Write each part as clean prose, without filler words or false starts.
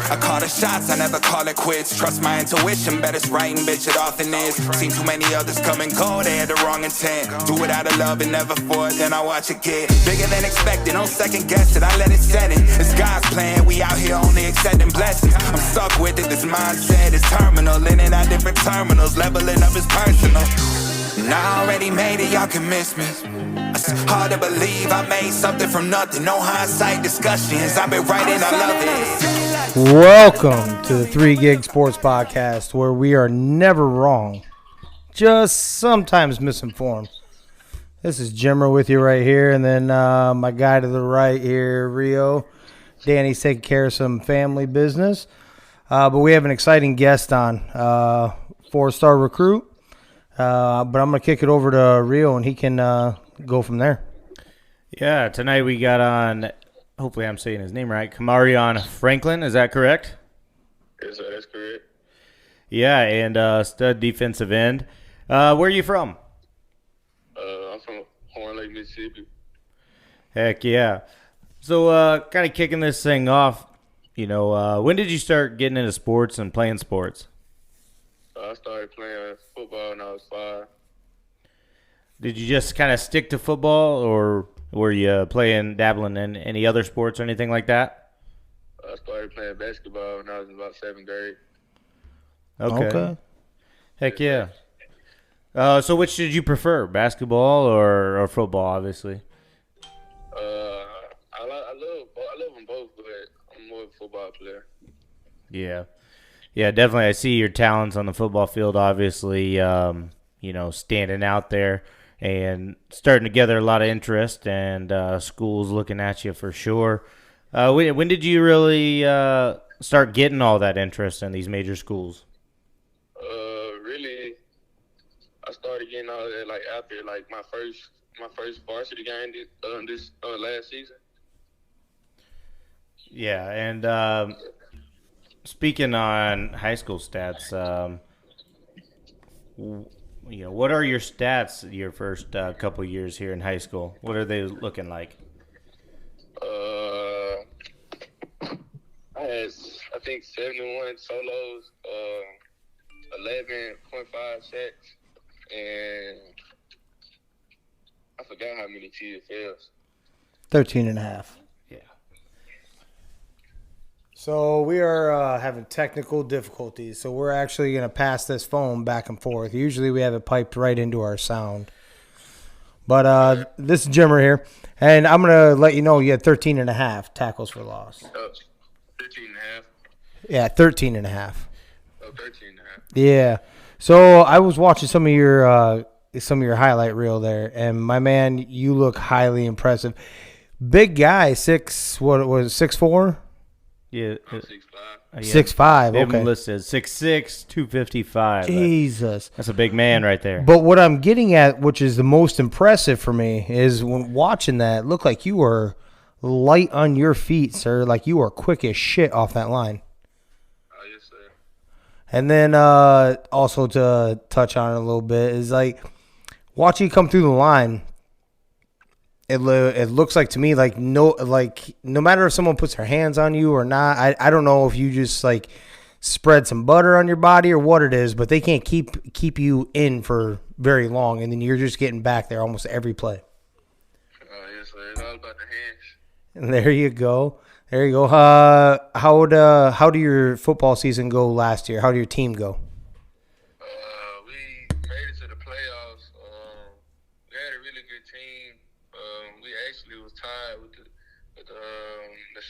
I call the shots, I never call it quits. Trust my intuition, bet it's right and bitch it often is. Seen too many others come and go, they had the wrong intent. Do it out of love and never for it, then I watch it get bigger than expected. Don't second guess it, I let it set in. It's God's plan, we out here only accepting blessings. I'm stuck with it, this mindset is terminal. In and out different terminals, leveling up is personal. And I already made it, y'all can miss me. It's hard to believe I made something from nothing. No hindsight discussions, I've been writing, I love it. Welcome to the 3 Gig Sports Podcast, where we are never wrong, just sometimes misinformed. This is Jimmer with you right here, and then my guy to the right here, Rio. Danny's taking care of some family business, but we have an exciting guest on, 4-star recruit. But I'm going to kick it over to Rio, and he can go from there. Yeah, tonight we got on, hopefully I'm saying his name right, Kamarion Franklin. Is that correct? Yes, sir, that's correct. Yeah, and stud defensive end. Where are you from? I'm from Horn Lake, Mississippi. Heck yeah. So kind of kicking this thing off, when did you start getting into sports and playing sports? I started playing football when I was 5. Did you just kind of stick to football, or were you dabbling in any other sports or anything like that? I started playing basketball when I was in about 7th grade. Okay. Heck yeah. So which did you prefer, basketball or football, obviously? I love them both, but I'm more of a football player. Yeah. Yeah, definitely. I see your talents on the football field, obviously, standing out there and starting to gather a lot of interest, and schools looking at you for sure. When did you really start getting all that interest in these major schools? Really, I started getting all that after my first varsity game this last season. Yeah, and speaking on high school stats, what are your stats your first couple years here in high school? What are they looking like? I had, I think, 71 solos, 11.5 sacks, and I forgot how many TFLs. 13.5. Yeah. So we are having technical difficulties, so we're actually going to pass this phone back and forth. Usually we have it piped right into our sound. But this is Jimmer here, and I'm going to let you know you had 13.5 tackles for loss. 13.5? Yeah, 13.5. Oh, 13.5. Yeah. So I was watching some of your highlight reel there, and my man, you look highly impressive. Big guy, 6'4"? Yeah. 6'5". 6'5", okay. Listed 6'6", 255. Jesus. That's a big man right there. But what I'm getting at, which is the most impressive for me, is when watching that, it looked like you were light on your feet, sir. Like you were quick as shit off that line. Oh, yes, sir. And then also to touch on it a little bit is watching you come through the line. It looks like to me no matter if someone puts their hands on you or not. I don't know if you just spread some butter on your body or what it is, but they can't keep you in for very long, and then you're just getting back there almost every play. Oh, yes, sir. It's all about the hands. And there you go. How did your football season go last year? How did your team go? We made it to the playoffs. We had a really good team. We actually was tied with the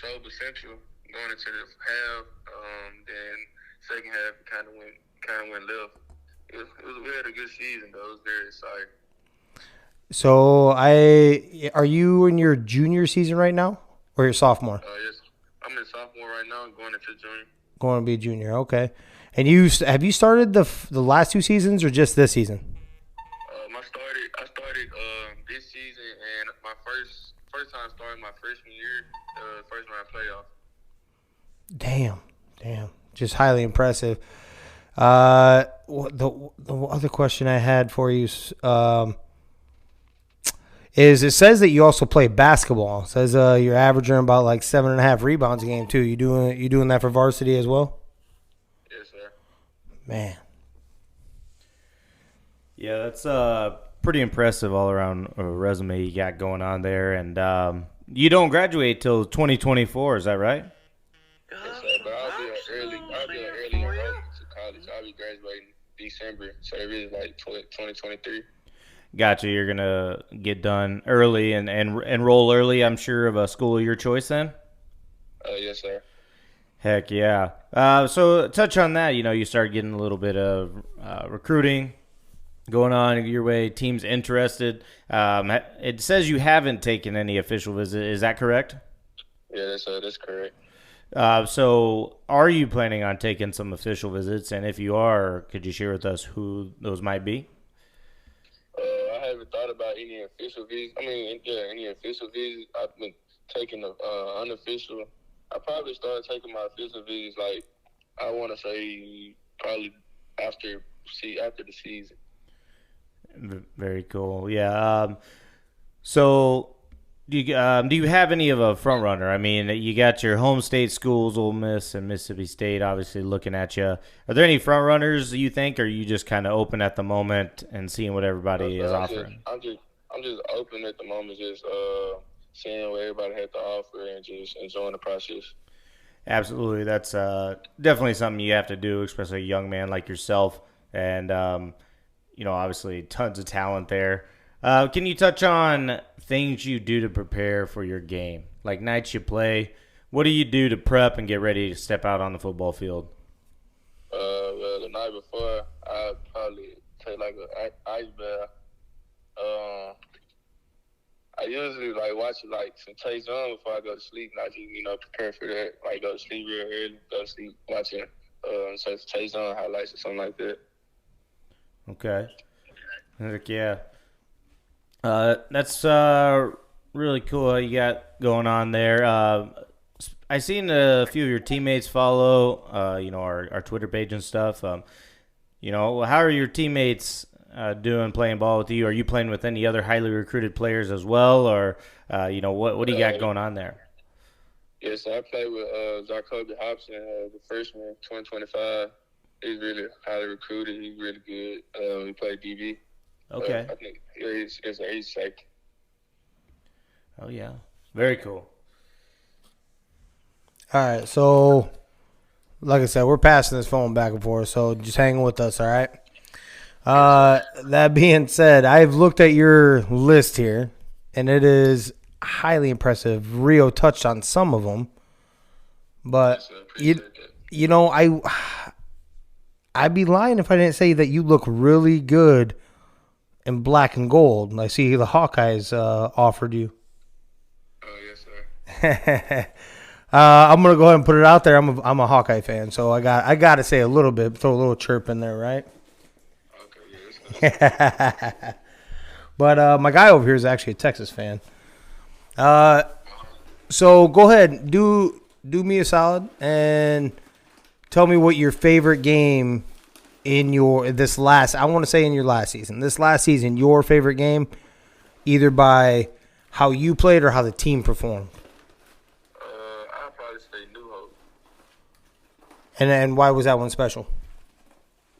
Sober Central going into the half. Then second half kind of went left. We had a good season though. It was very exciting. So are you in your junior season right now, or your sophomore? Yes, I'm in sophomore right now. Going into junior. Going to be a junior, okay. And have you started the last 2 seasons or just this season? I started this season, and my first time starting my freshman year, first round playoff. Damn, just highly impressive. The other question I had for you is it says that you also play basketball. It says you're averaging about like 7.5 rebounds a game too. You doing that for varsity as well? Yes, sir. Man. Yeah, that's pretty impressive all around resume you got going on there. And you don't graduate till 2024, is that right? Yes, sir. But I'll be an early enrollment to college. I'll be graduating December, so it really like 2023. Gotcha. You're gonna get done early and enroll early, I'm sure, of a school of your choice then? Yes, sir. Heck yeah. So touch on that. You started getting a little bit of recruiting going on your way, teams interested. It says you haven't taken any official visit. Is that correct? Yeah, that's correct. So are you planning on taking some official visits? And if you are, could you share with us who those might be? I haven't thought about any official visits. Any official visits. I've been taking the unofficial. I probably started taking my official visits, like, I want to say probably after the season. Very cool. Yeah. So do you have any of a front runner? I mean, you got your home state schools, Ole Miss and Mississippi State, obviously looking at you. Are there any front runners you think, or are you just kind of open at the moment and seeing what everybody is offering? I'm just open at the moment, just seeing what everybody had to offer and just enjoying the process. Absolutely. That's definitely something you have to do, especially a young man like yourself. And, obviously tons of talent there. Can you touch on things you do to prepare for your game? Like nights you play, what do you do to prep and get ready to step out on the football field? Well, the night before, I'd probably take like an ice bath. I usually watch some Taste on before I go to sleep, and I just prepare for that. Like go to sleep real early, go to sleep watching some Taste on highlights or something like that. Okay. Heck yeah. That's really cool what you got going on there. I seen a few of your teammates follow, our Twitter page and stuff. How are your teammates doing playing ball with you? Are you playing with any other highly recruited players as well, or what do you got going on there? Yes, I play with Jacoby Hobson, the freshman, 2025. He's really highly recruited. He's really good. He played DB. Okay. I think he's safety. Oh yeah, very cool. All right, so like I said, we're passing this phone back and forth, so just hang with us, all right? That being said, I've looked at your list here, and it is highly impressive. Rio touched on some of them, but I'd be lying if I didn't say that you look really good in black and gold. I see the Hawkeyes offered you. Oh, yes, sir. I'm gonna go ahead and put it out there. I'm a Hawkeye fan, so I got to say a little bit, throw a little chirp in there, right? Okay, yes. But my guy over here is actually a Texas fan. So go ahead, do me a solid and tell me what your favorite game in your last season. This last season, your favorite game, either by how you played or how the team performed. I'd probably say New Hope. And why was that one special?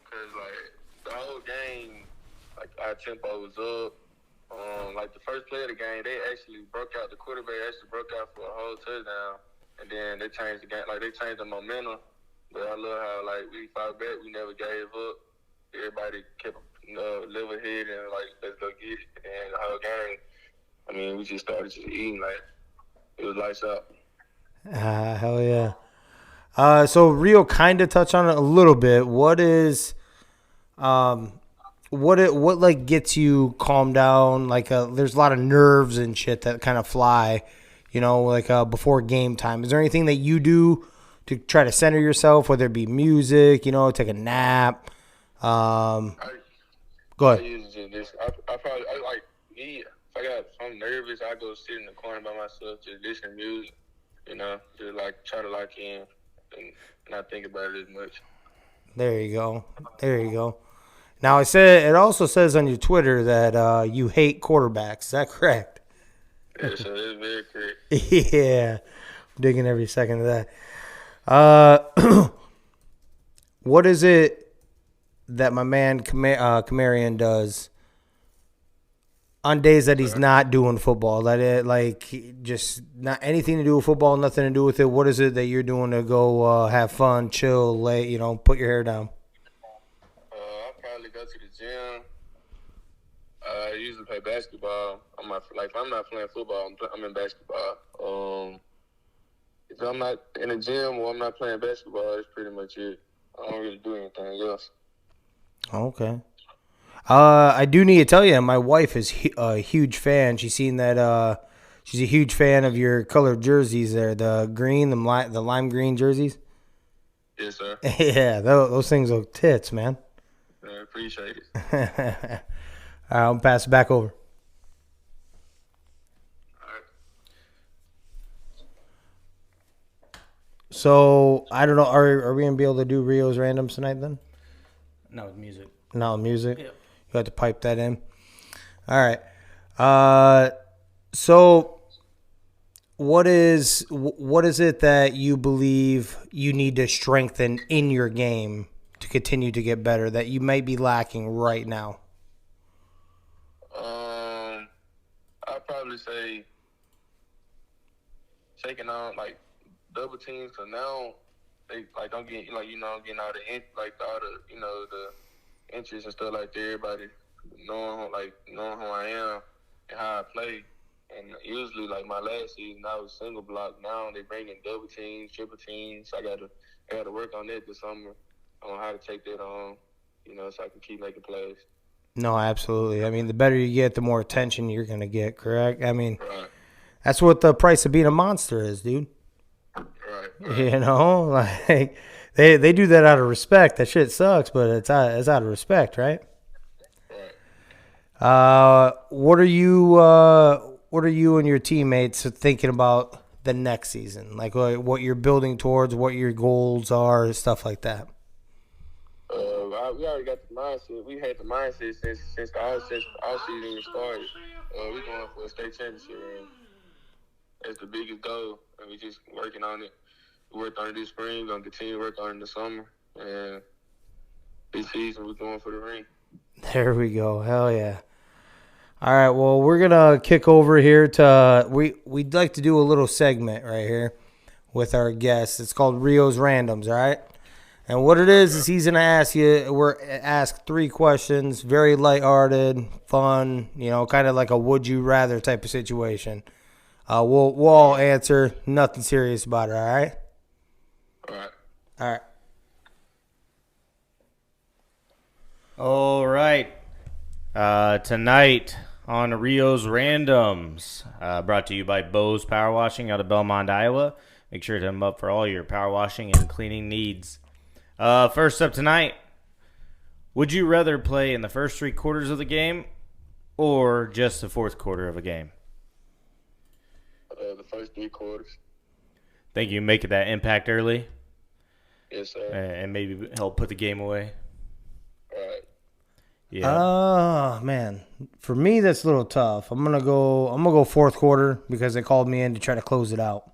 Because, the whole game, our tempo was up. The first play of the game, the quarterback actually broke out for a whole touchdown. And then they changed the game. They changed the momentum. But I love how, we fought back. We never gave up. Everybody kept level head and, let's go get it. And the whole game, we just started eating. It was lights out. Hell yeah. So Rio kind of touched on it a little bit. What is, what gets you calmed down? There's a lot of nerves and shit that kind of fly, before game time. Is there anything that you do to try to center yourself, whether it be music, take a nap? Go ahead. If I'm nervous, I go sit in the corner by myself, just listen to music, just try to lock in and not think about it as much. There you go. Now, it also says on your Twitter that you hate quarterbacks. Is that correct? Yeah, so it's very correct. Yeah. I'm digging every second of that. What is it that my man Kamarion does on days that he's not doing football? Just not anything to do with football, nothing to do with it. What is it that you're doing to go have fun, chill, put your hair down? I probably go to the gym. I usually play basketball. If I'm not playing football, I'm in basketball. If I'm not in the gym or I'm not playing basketball, that's pretty much it. I don't really do anything else. Okay. I do need to tell you, my wife is a huge fan. She's seen that. She's a huge fan of your colored jerseys there, the green, the lime green jerseys. Yes, sir. Yeah, those things look tits, man. I appreciate it. All right, I'll pass it back over. All right. So I don't know. Are we gonna be able to do Rio's randoms tonight then? No, with music. No music. Yep. You have to pipe that in. All right. So what is it that you believe you need to strengthen in your game to continue to get better that you might be lacking right now? I'd probably say taking on double teams. So now they don't get getting all the the interest and stuff like that. Everybody knowing who I am and how I play. And usually my last season I was single block. Now they bring in double teams, triple teams. I gotta work on that this summer on how to take that on, so I can keep making plays. No, absolutely. I mean, the better you get, the more attention you're going to get, correct? I mean, Right. That's what the price of being a monster is, dude. Right. They do that out of respect. That shit sucks, but it's out of respect, right? Right. What are you and your teammates thinking about the next season? Like what you're building towards, what your goals are, stuff like that. We already got the mindset. We had the mindset since the off-season started. We're going for a state championship, and that's the biggest goal. And we just working on it. We worked on it this spring. We're going to continue to work on it in the summer. And this season, we're going for the ring. There we go. Hell yeah. All right, well, we're going to kick over here to we'd like to do a little segment right here with our guests. It's called Rio's Randoms, all right? And what it is he's going to ask 3 questions, very lighthearted, fun, kind of like a would you rather type of situation. We'll all answer, nothing serious about it, all right? All right. All right. All right. Tonight on Rio's Randoms, brought to you by Bose Power Washing out of Belmont, Iowa. Make sure to hit them up for all your power washing and cleaning needs. First up tonight, would you rather play in the first 3 quarters of the game or just the fourth quarter of a game? The first 3 quarters. Think you make that impact early Yes, sir. and maybe help put the game away? All right. Yeah. Oh, man. For me, that's a little tough. I'm gonna go fourth quarter because they called me in to try to close it out.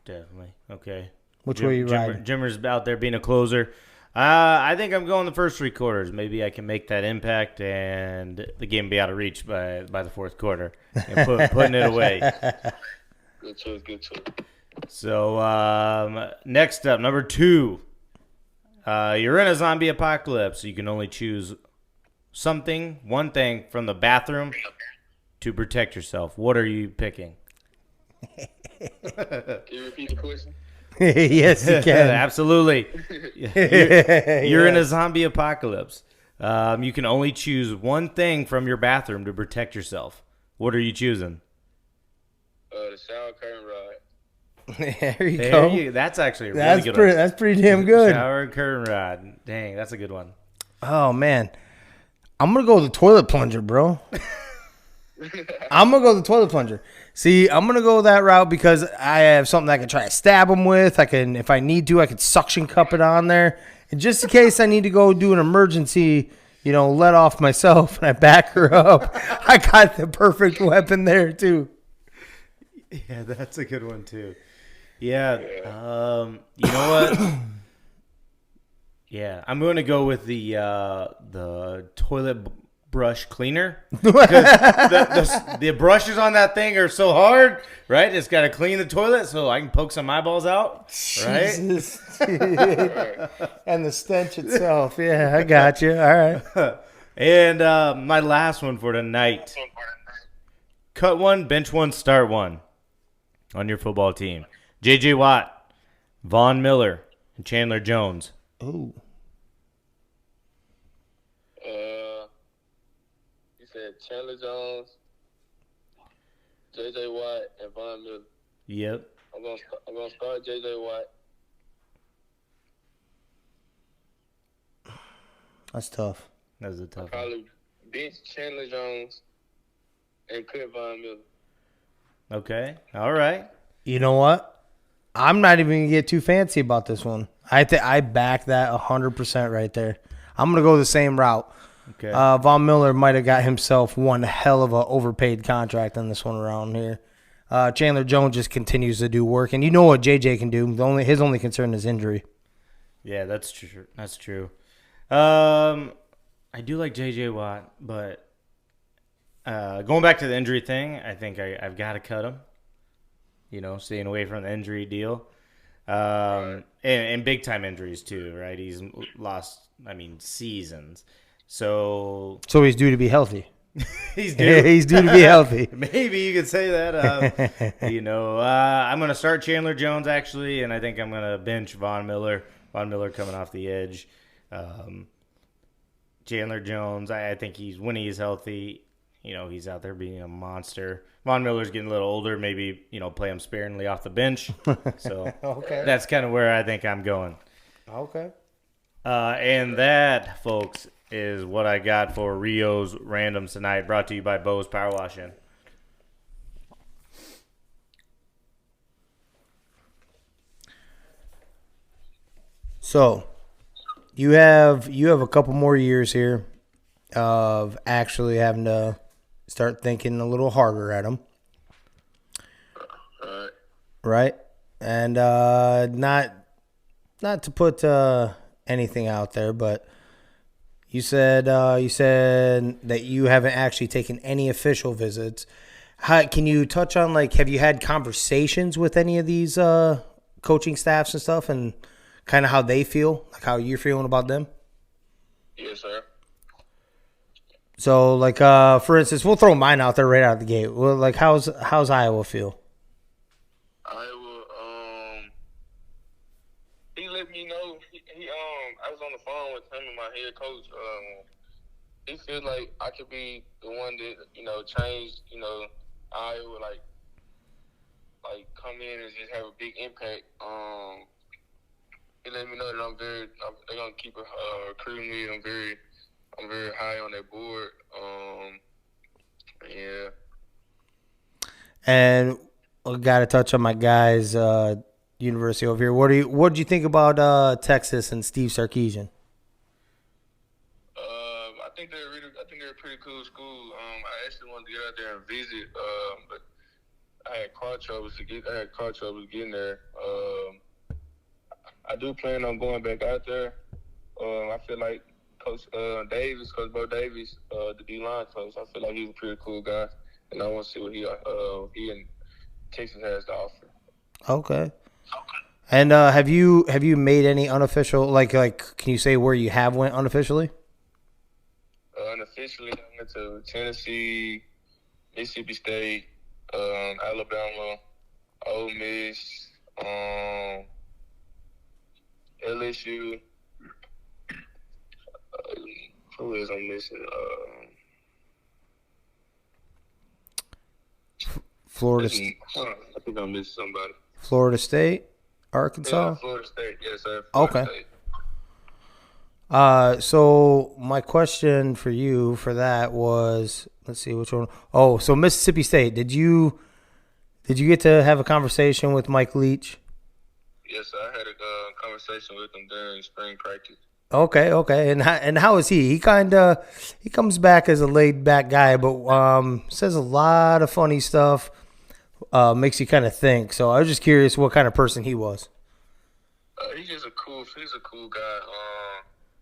Definitely. Okay. Which way you riding? Jimmer's out there being a closer. I think I'm going the first 3 quarters. Maybe I can make that impact and the game be out of reach by the fourth quarter and putting it away. Good choice. Good choice. So next up, number 2. You're in a zombie apocalypse. You can only choose one thing from the bathroom to protect yourself. What are you picking? Can you repeat the question? Yes, you can. Absolutely. You're in a zombie apocalypse. You can only choose one thing from your bathroom to protect yourself. What are you choosing? The shower curtain rod. There you go. That's actually a really good one. That's pretty damn good. Shower curtain rod. Dang, that's a good one. Oh, man. I'm going to go with the toilet plunger, bro. I'm going to go with the toilet plunger. See, I'm going to go that route because I have something I can try to stab them with. If I need to, I can suction cup it on there. And just in case I need to go do an emergency, let off myself and I back her up, I got the perfect weapon there too. Yeah, that's a good one too. Yeah, you know what? Yeah, I'm going to go with the toilet brush cleaner because the brushes on that thing are so hard, right? It's got to clean the toilet so I can poke some eyeballs out, right? Jesus. And the stench itself. Yeah, I got you. All right. And my last one for tonight. Cut one, bench one, start one on your football team. J.J. Watt, Von Miller, and Chandler Jones. Ooh. You said Chandler Jones, J.J. Watt, and Von Miller. Yep. I'm gonna start J.J. Watt. That's tough. That was a tough one. Probably bench Chandler Jones and cut Von Miller. Okay. All right. You know what? I'm not even going to get too fancy about this one. I back that 100% right there. I'm going to go the same route. Okay. Von Miller might have got himself one hell of a overpaid contract in this one around here. Chandler Jones just continues to do work, and you know what JJ can do. His only concern is injury. Yeah, that's true. That's true. I do like J.J. Watt, but going back to the injury thing, I think I've got to cut him. Staying away from the injury deal. And big-time injuries, too, right? He's lost, seasons. So he's due to be healthy. He's due. He's due to be healthy. Maybe you could say that. I'm going to start Chandler Jones, actually, and I think I'm going to bench Von Miller. Von Miller coming off the edge. Chandler Jones, I think when he's healthy, he's out there being a monster. Von Miller's getting a little older. Maybe, play him sparingly off the bench. So Okay. That's kind of where I think I'm going. Okay. And that, folks, is what I got for Rio's Randoms tonight, brought to you by Bo's Power Washing. So, you have a couple more years here of actually having to start thinking a little harder at them. Right? And not to put anything out there, but you said that you haven't actually taken any official visits. Can you touch on, have you had conversations with any of these coaching staffs and stuff, and kind of how they feel, how you're feeling about them? Yes, sir. So, for instance, we'll throw mine out there right out of the gate. Well, how's Iowa feel? Iowa, he let me know. I was on the phone with him and my head coach. He feels like I could be the one that change Iowa, like come in and just have a big impact. He let me know that they're gonna keep recruiting me. I'm very high on that board. Yeah. And I got to touch on my guys, university over here. What do you think about Texas and Steve Sarkisian? I think they're a pretty cool school. I actually wanted to get out there and visit, but I had car troubles getting there. I do plan on going back out there. I feel like Coach Bo Davis, the D-line coach, I feel like he's a pretty cool guy, and I want to see what he and Texas has to offer. Okay. And have you made any unofficial, can you say where you have went unofficially? Unofficially, I went to Tennessee, Mississippi State, Alabama, Ole Miss, LSU. Who is I'm missing? Florida. I think I'm missing somebody. Florida State, Arkansas. Yeah, Florida State, yes, sir. Okay. State. So my question for you for that was, let's see which one. Oh, so Mississippi State. Did you get to have a conversation with Mike Leach? Yes, sir. I had a conversation with him during spring practice. Okay. And how is he? He comes back as a laid back guy, but says a lot of funny stuff. Makes you kind of think. So I was just curious what kind of person he was. He's a cool guy.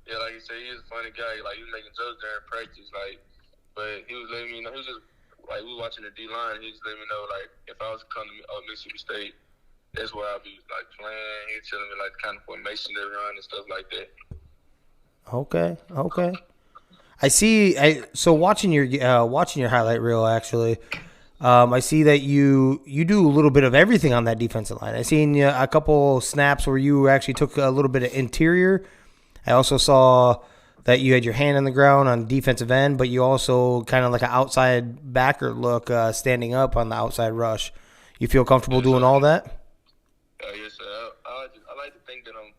Yeah, like you said, he's a funny guy. Like, he was making jokes during practice, like, but he was letting me know. He was just like, we were watching the D line. He was letting me know, like, if I was to come to Mississippi State, that's where I'll be like playing. He was telling me like the kind of formation they run and stuff like that. Okay. I see. So watching your highlight reel, actually, I see that you do a little bit of everything on that defensive line. I seen a couple snaps where you actually took a little bit of interior. I also saw that you had your hand on the ground on defensive end, but you also kind of like an outside backer look, standing up on the outside rush. You feel comfortable doing all that? Yes, sir. I like to think that I'm,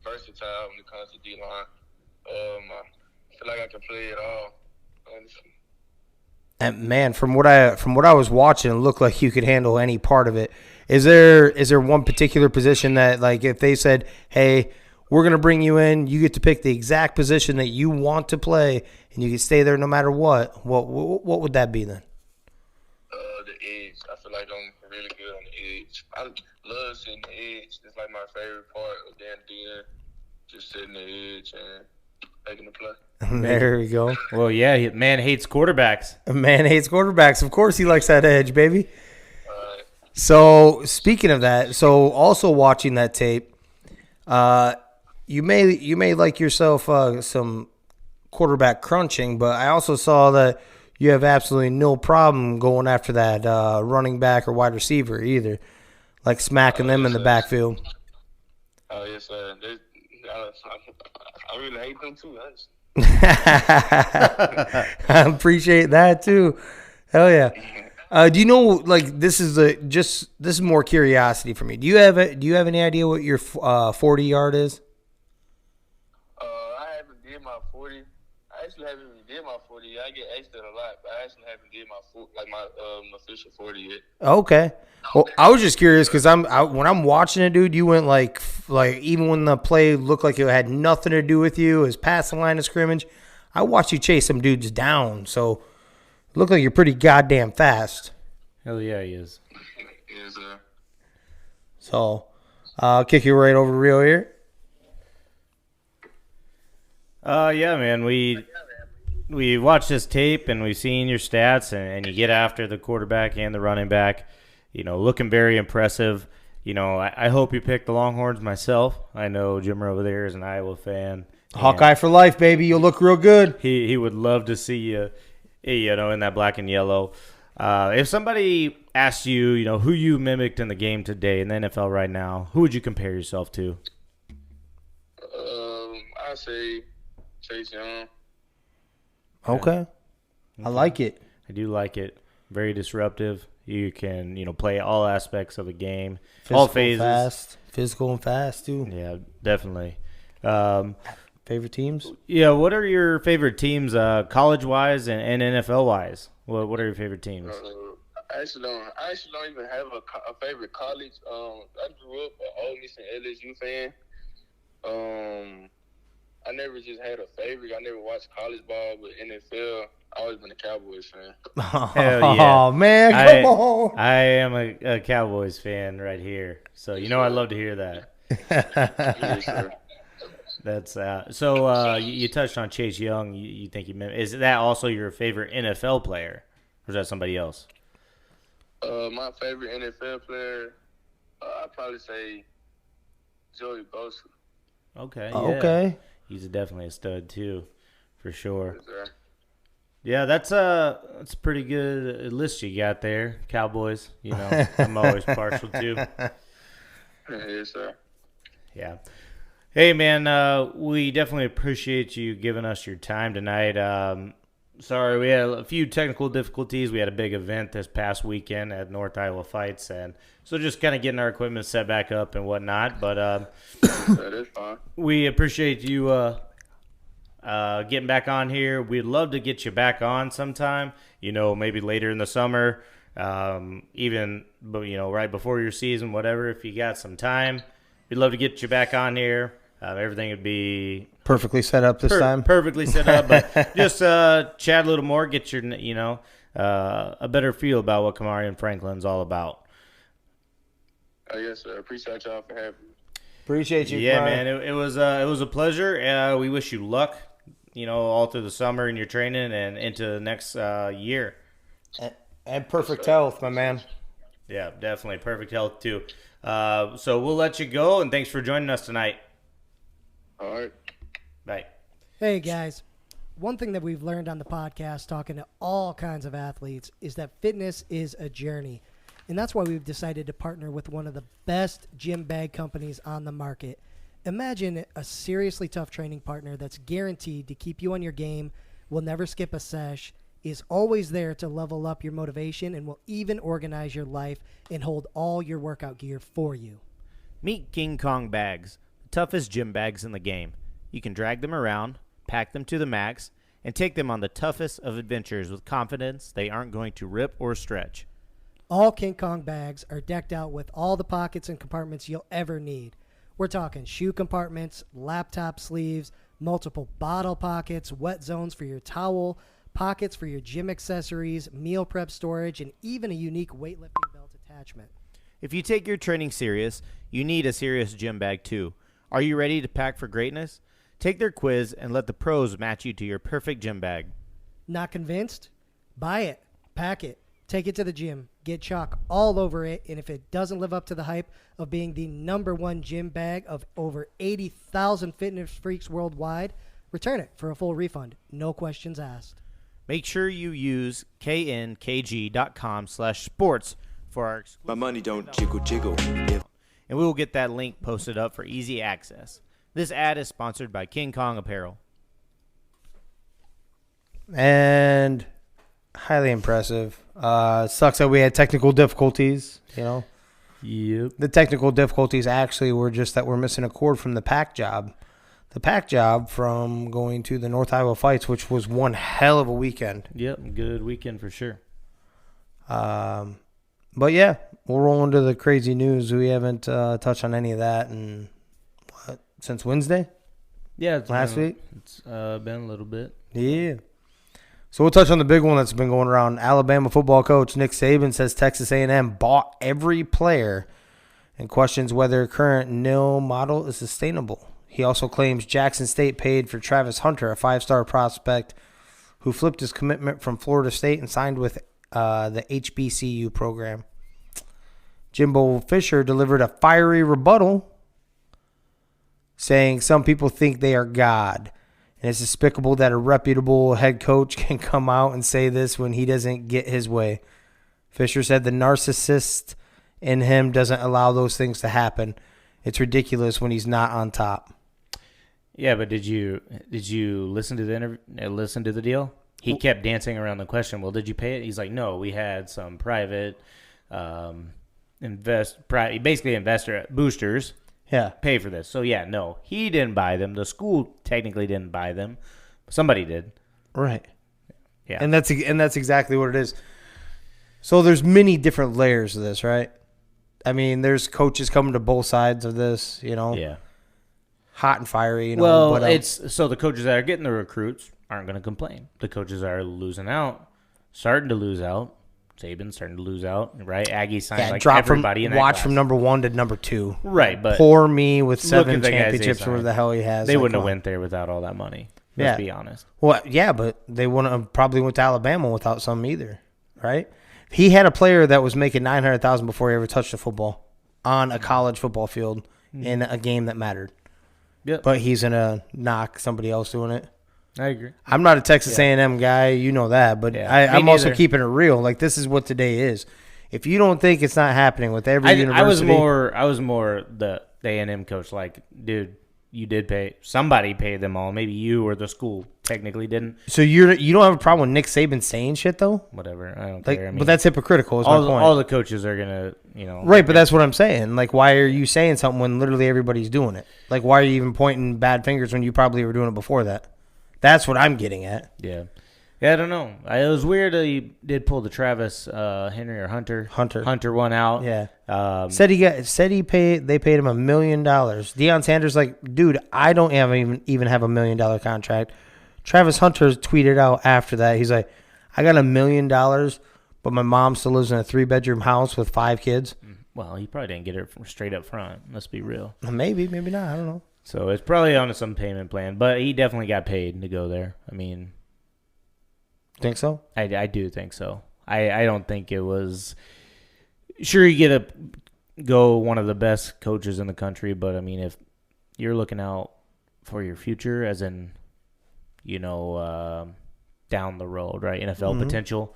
versatile when it comes to D line. I feel like I can play it all. Honestly. And man, from what I was watching, it looked like you could handle any part of it. Is there one particular position that, like, if they said, "Hey, we're going to bring you in, you get to pick the exact position that you want to play, and you can stay there no matter what would that be then?" The edge. I feel like I'm really good on the edge. I love sitting the edge. It's like my favorite part of doing, just sitting the edge and making the play. There we go. Well, yeah, man hates quarterbacks. A man hates quarterbacks. Of course he likes that edge, baby. So speaking of that, so also watching that tape, you may like yourself some quarterback crunching, but I also saw that you have absolutely no problem going after that running back or wide receiver either, like smacking them in the backfield. Oh, yes, sir. I really hate them too, honestly. I appreciate that too. Hell yeah. Do you know, like, this is more curiosity for me. Do you have any idea what your 40 yard is? I haven't did my 40. I actually haven't even did my 40 yet. I get asked that a lot, but I actually haven't did my official 40 yet. Okay. Well, I was just curious because when I'm watching it, dude, you went like even when the play looked like it had nothing to do with you, it was past the line of scrimmage. I watched you chase some dudes down, so it looked like you're pretty goddamn fast. Hell yeah, he is. Yes, sir. So I'll kick you right over the reel here. Yeah, man, we watched this tape and we've seen your stats, and you get after the quarterback and the running back. Looking very impressive. I hope you picked the Longhorns myself. I know Jimmer over there is an Iowa fan. Hawkeye for life, baby. You'll look real good. He would love to see you, in that black and yellow. If somebody asked you, who you mimicked in the game today in the NFL right now, who would you compare yourself to? I'd say Chase Young. Okay. I like it. I do like it. Very disruptive. You can, play all aspects of the game, all phases. Physical and fast, too. Yeah, definitely. Favorite teams? Yeah, what are your favorite teams, college-wise and NFL-wise? What are your favorite teams? I actually don't even have a favorite college. I grew up an Ole Miss and LSU fan. I never just had a favorite. I never watched college ball, but NFL, I always been a Cowboys fan. Hell yeah. Oh, man, come on. I am a Cowboys fan right here. So, I'd love to hear that. Yes, sir. That's so you touched on Chase Young. You think is that also your favorite NFL player, or is that somebody else? My favorite NFL player, I'd probably say Joey Bosa. Okay. Yeah. Okay. He's definitely a stud too, for sure. Yes, sir. Yeah, that's a pretty good list you got there, Cowboys. I'm always partial to. Yes, sir. Yeah. Hey, man, we definitely appreciate you giving us your time tonight. Sorry, we had a few technical difficulties. We had a big event this past weekend at North Iowa Fights, and so just kind of getting our equipment set back up and whatnot. But that is fine. We appreciate you getting back on here. We'd love to get you back on sometime, maybe later in the summer, even, right before your season, whatever, if you got some time. we'd love to get you back on here. Everything would be Perfectly set up this time. perfectly set up, but just chat a little more, get your a better feel about what Kamarion Franklin's all about. Yes, sir. Appreciate y'all for having me. Appreciate you. Yeah, Brian. man, it was a pleasure. We wish you luck, all through the summer in your training and into the next year. And perfect health, my man. Yeah, definitely perfect health too. So we'll let you go, and thanks for joining us tonight. All right. Bye. Hey, guys. One thing that we've learned on the podcast, talking to all kinds of athletes, is that fitness is a journey. And that's why we've decided to partner with one of the best gym bag companies on the market. Imagine a seriously tough training partner that's guaranteed to keep you on your game, will never skip a sesh, is always there to level up your motivation, and will even organize your life and hold all your workout gear for you. Meet King Kong bags, the toughest gym bags in the game. You can drag them around, pack them to the max, and take them on the toughest of adventures with confidence they aren't going to rip or stretch. All King Kong bags are decked out with all the pockets and compartments you'll ever need. We're talking shoe compartments, laptop sleeves, multiple bottle pockets, wet zones for your towel, pockets for your gym accessories, meal prep storage, and even a unique weightlifting belt attachment. If you take your training serious, you need a serious gym bag too. Are you ready to pack for greatness? Take their quiz and let the pros match you to your perfect gym bag. Not convinced? Buy it, pack it, take it to the gym, get chalk all over it, and if it doesn't live up to the hype of being the #1 gym bag of over 80,000 fitness freaks worldwide, return it for a full refund. No questions asked. Make sure you use knkg.com/sports for our exclusive My money don't jiggle. and we will get that link posted up for easy access. This ad is sponsored by King Kong Apparel. And highly impressive. Sucks that we had technical difficulties, Yep. The technical difficulties actually were just that we're missing a cord from the pack job. The pack job from going to the North Iowa Fights, which was one hell of a weekend. Yep, good weekend for sure. But yeah, we'll roll into the crazy news. We haven't touched on any of that since Wednesday? Yeah, Last week? It's been a little bit. Yeah. So we'll touch on the big one that's been going around. Alabama football coach Nick Saban says Texas A&M bought every player and questions whether current nil model is sustainable. He also claims Jackson State paid for Travis Hunter, a 5-star prospect who flipped his commitment from Florida State and signed with the HBCU program. Jimbo Fisher delivered a fiery rebuttal saying some people think they are God. And it's despicable that a reputable head coach can come out and say this when he doesn't get his way. Fisher said the narcissist in him doesn't allow those things to happen. It's ridiculous when he's not on top. Yeah, but did you listen to the interview? Listen to the deal? He kept dancing around the question. Well, did you pay it? He's like, no, we had some private investor boosters. Yeah. Pay for this. So, yeah, no, he didn't buy them. The school technically didn't buy them. Somebody did. Right. Yeah. And that's exactly what it is. So there's many different layers of this, right? I mean, there's coaches coming to both sides of this, Yeah. hot and fiery. Well, but, it's so the coaches that are getting the recruits aren't going to complain. The coaches that are losing out, starting to lose out. Saban's starting to lose out, right? Aggie signed drop everybody in that watch class. from number 1 to number 2. Right, but Poor me with look 7 at the guys they championships or whatever signed. the hell he has. They Like, wouldn't have come on. went there without all that money. Yeah. Let's be honest. Well, yeah, but they wouldn't have probably went to Alabama without some either, right? He had a player that was making $900,000 before he ever touched a football on a college football field in a game that mattered. Yep. But he's gonna knock somebody else doing it. I agree. I'm not a Texas A&M guy, you know that, but Yeah. I'm Me also neither. keeping it real. Like, this is what today is. If you don't think it's not happening with every university, I was more the A&M coach. Like, dude, you did pay. Somebody paid them all. Maybe you or the school technically didn't. So you don't have a problem with Nick Saban saying shit though? Whatever. I don't Like, care. I mean, but that's hypocritical. Is my point. all the coaches are gonna, Right, but that's what I'm saying. Like, why are you saying something when literally everybody's doing it? Like, why are you even pointing bad fingers when you probably were doing it before that? That's what I'm getting at. Yeah. Yeah, I don't know. It was weird that he did pull the Travis Henry or Hunter one out. Yeah. Um, They paid him $1 million. Deion Sanders like, dude, I don't even have $1 million contract. Travis Hunter tweeted out after that. He's like, I got $1 million, but my mom still lives in a 3-bedroom house with 5 kids. well, he probably didn't get it from straight up front. Let's be real. Maybe not. I don't know. So it's probably on some payment plan, but he definitely got paid to go there. I mean, Think so? I do think so. I don't think it was. Sure, you get to go one of the best coaches in the country, but I mean, if you're looking out for your future, as in, down the road, right? NFL potential.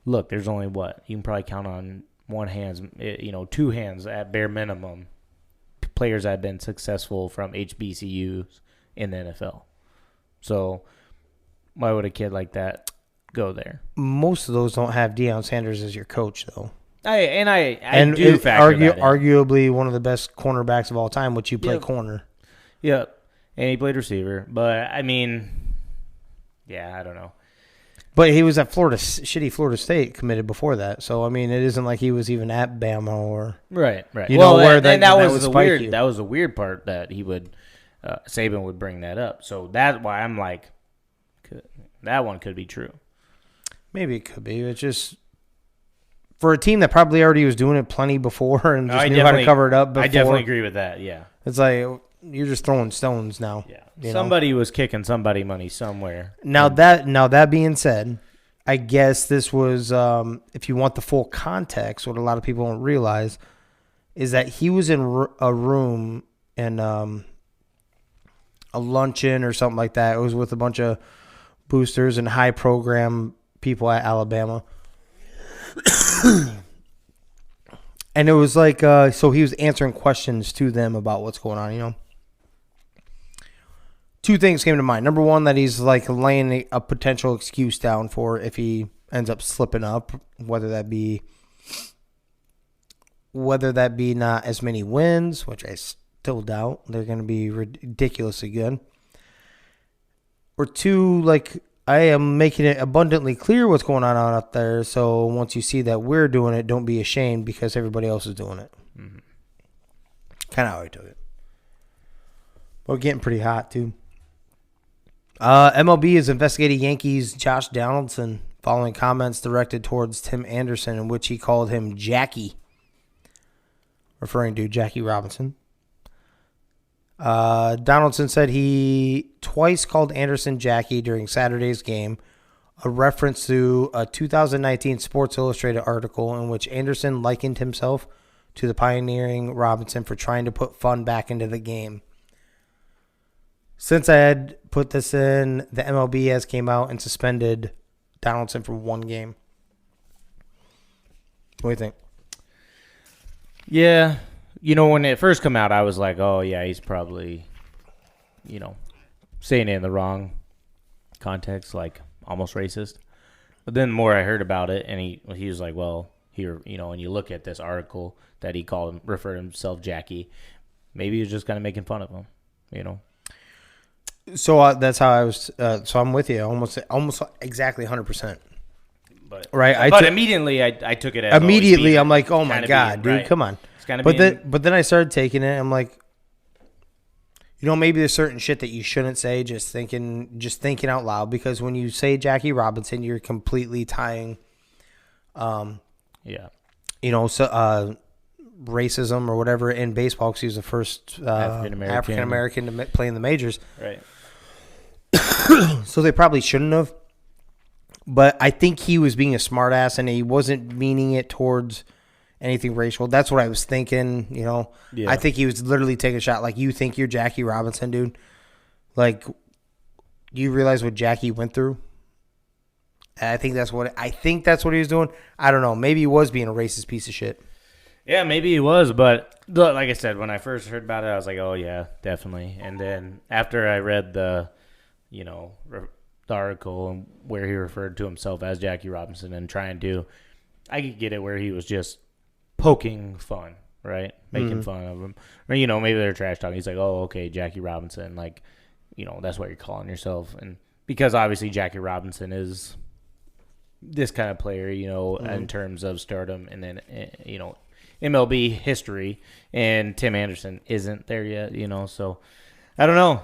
Look, there's only you can probably count on one hand, 2 hands at bare minimum, players that have been successful from HBCUs in the NFL. So why would a kid like that go there? Most of those don't have Deion Sanders as your coach, though. I do factor that in. Arguably one of the best cornerbacks of all time, which you play corner. Yeah, and he played receiver. But, I mean, yeah, I don't know. But he was at shitty Florida State committed before that. So, I mean, it isn't like he was even at Bama or right. That was the weird part that he would Saban would bring that up. So that's why I'm like, that one could be true. Maybe it could be. It's just for a team that probably already was doing it plenty before and just knew how to cover it up before. I definitely agree with that, yeah. It's like you're just throwing stones now. Yeah. Somebody was kicking somebody money somewhere. Now that being said, I guess this was if you want the full context, what a lot of people don't realize is that he was in a room and a luncheon or something like that. It was with a bunch of boosters and high program people at Alabama. And it was like, so he was answering questions to them about what's going on, 2 things came to mind. Number one, that he's like laying a potential excuse down for if he ends up slipping up, whether that be not as many wins, which I still doubt. They're going to be ridiculously good. Or 2, like, I am making it abundantly clear what's going on out there, so once you see that we're doing it, don't be ashamed because everybody else is doing it. Mm-hmm. Kind of how I took it. But getting pretty hot, too. MLB is investigating Yankees' Josh Donaldson following comments directed towards Tim Anderson in which he called him Jackie, referring to Jackie Robinson. Donaldson said he twice called Anderson Jackie during Saturday's game, a reference to a 2019 Sports Illustrated article in which Anderson likened himself to the pioneering Robinson for trying to put fun back into the game. Since I had put this in, the MLB has came out and suspended Donaldson for 1 game. What do you think? Yeah. When it first came out, I was like, oh, yeah, he's probably, saying it in the wrong context, like almost racist. But then the more I heard about it, and he was like, well, here, and you look at this article that he referred to himself Jackie, maybe he was just kind of making fun of him, So that's how I was. So I'm with you, almost exactly 100%. But right, but immediately I took it as immediately. I'm like, oh my god, dude, right. Come on. It's kind of. But then I started taking it. I'm like, maybe there's certain shit that you shouldn't say. Just thinking out loud, because when you say Jackie Robinson, you're completely tying, racism or whatever in baseball, because he was the first African American to play in the majors. Right. So they probably shouldn't have. But I think he was being a smartass, and he wasn't meaning it towards anything racial. That's what I was thinking, Yeah. I think he was literally taking a shot. Like, you think you're Jackie Robinson, dude? Like, do you realize what Jackie went through? I think that's what he was doing. I don't know. Maybe he was being a racist piece of shit. Yeah, maybe he was, but like I said, when I first heard about it, I was like, oh, yeah, definitely. And then after I read the article and where he referred to himself as Jackie Robinson and I could get it where he was just poking fun, right? Making fun of him. Or, maybe they're trash talking. He's like, oh, okay, Jackie Robinson. Like, that's what you're calling yourself. And because obviously Jackie Robinson is this kind of player, in terms of stardom, and then MLB history, and Tim Anderson isn't there yet, so I don't know.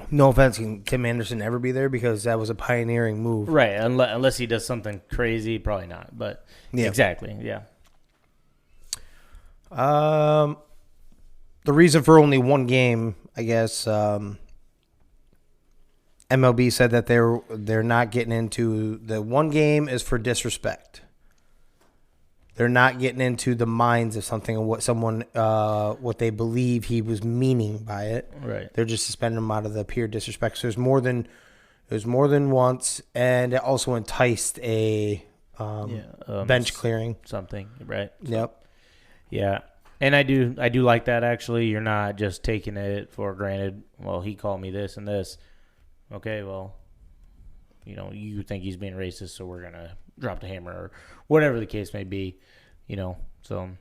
No offense, can Tim Anderson ever be there because that was a pioneering move? Right, unless he does something crazy, probably not. But exactly, yeah. The reason for only one game, I guess, MLB said that they're not getting into the one game is for disrespect. They're not getting into the minds of something and what they believe he was meaning by it. Right. They're just suspending him out of the pure disrespect. So there's more than once, and it also enticed a bench clearing. Something, right? Yep. Yeah. And I do like that, actually. You're not just taking it for granted. Well, he called me this and this. Okay, well, you think he's being racist, so we're going to drop the hammer, or whatever the case may be, so.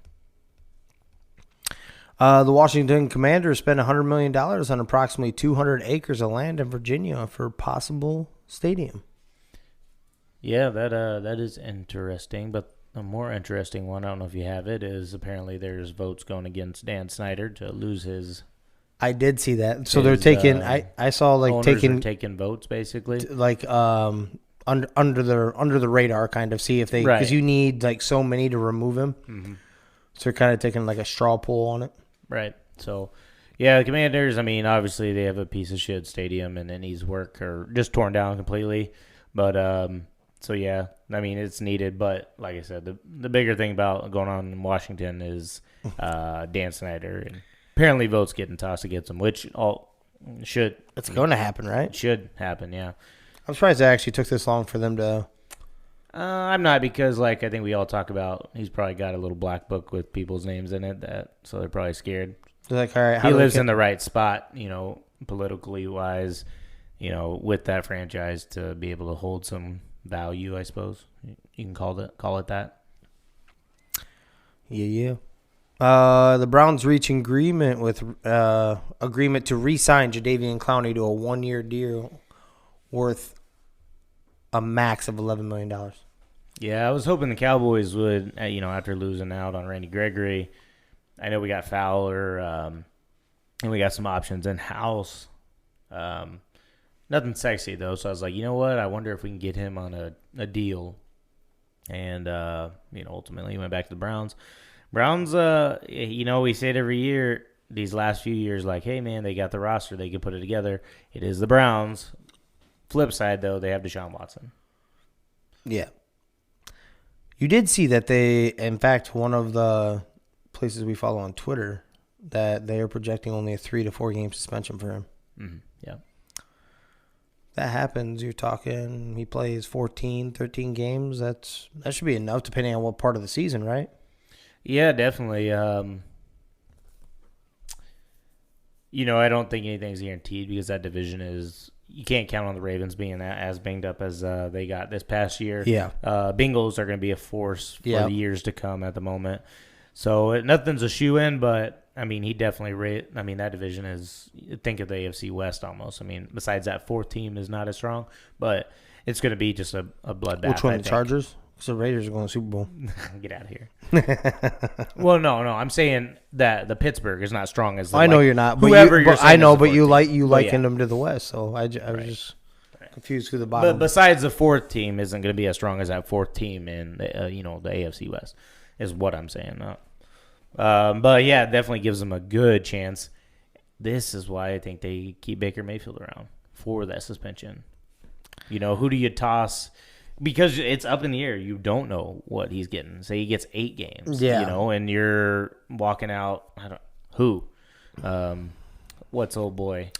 The Washington Commanders spent $100 million on approximately 200 acres of land in Virginia for possible stadium. Yeah, that is interesting, but a more interesting one, I don't know if you have it, is apparently there's votes going against Dan Snyder to lose his. I did see that. So they're taking. I saw taking votes basically, under the radar, kind of see if they, because you need so many to remove him. Mm-hmm. So they're kind of taking a straw poll on it. Right. So, yeah, the Commanders. I mean, obviously they have a piece of shit stadium and it needs work or just torn down completely. But so yeah, I mean it's needed. But like I said, the bigger thing about going on in Washington is Dan Snyder. And apparently votes getting tossed against him, which should. It's going to happen, right? Should happen, yeah. I'm surprised it actually took this long for them to. I'm not, because I think we all talk about he's probably got a little black book with people's names in it, so they're probably scared. They're like, all right, he lives in the right spot, politically wise, with that franchise to be able to hold some value, I suppose you can call it that. Yeah. The Browns reach agreement to re-sign Jadeveon Clowney to a 1-year deal worth a max of $11 million. Yeah, I was hoping the Cowboys would, after losing out on Randy Gregory. I know we got Fowler, and we got some options in-house. Nothing sexy, though, so I was like, you know what? I wonder if we can get him on a deal. And, ultimately he went back to the Browns. Browns, we say it every year, these last few years, hey, man, they got the roster. They can put it together. It is the Browns. Flip side, though, they have Deshaun Watson. Yeah. You did see that they, in fact, one of the places we follow on Twitter, that they are projecting only a 3 to 4 game suspension for him. Mm-hmm. Yeah. That happens. You're talking he plays 14, 13 games. That should be enough depending on what part of the season, right? Yeah, definitely. I don't think anything's guaranteed because that division is. You can't count on the Ravens being as banged up as they got this past year. Yeah. Bengals are going to be a force for the years to come at the moment. So nothing's a shoe-in, but, he definitely that division is, think of the AFC West almost. Besides that fourth team is not as strong, but it's going to be just a bloodbath. Which one, the Chargers? Because the Raiders are going to the Super Bowl. Get out of here. Well, no. I'm saying that the Pittsburgh is not strong as the, I know you're not. But you likened them to the West, so I was just confused who the bottom. But besides, the fourth team isn't going to be as strong as that fourth team in the AFC West, is what I'm saying. But yeah, it definitely gives them a good chance. This is why I think they keep Baker Mayfield around for that suspension. Who do you toss? Because it's up in the air. You don't know what he's getting. Say he gets 8 games, and you're walking out. Who? What's old boy?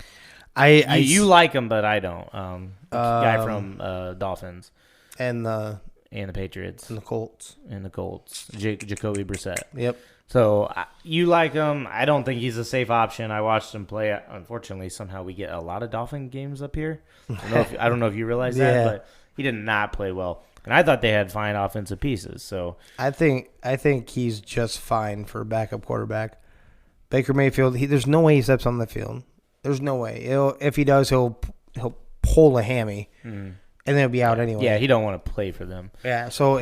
You like him, but I don't. Guy from Dolphins and the Patriots and the Colts Jacoby Brissett. Yep. So you like him. I don't think he's a safe option. I watched him play. Unfortunately, somehow we get a lot of Dolphin games up here. I don't know if you realize that, but he did not play well. And I thought they had fine offensive pieces. So I think he's just fine for a backup quarterback. Baker Mayfield, there's no way he steps on the field. There's no way. If he does, he'll pull a hammy, and then he'll be out anyway. Yeah, he don't want to play for them. Yeah, so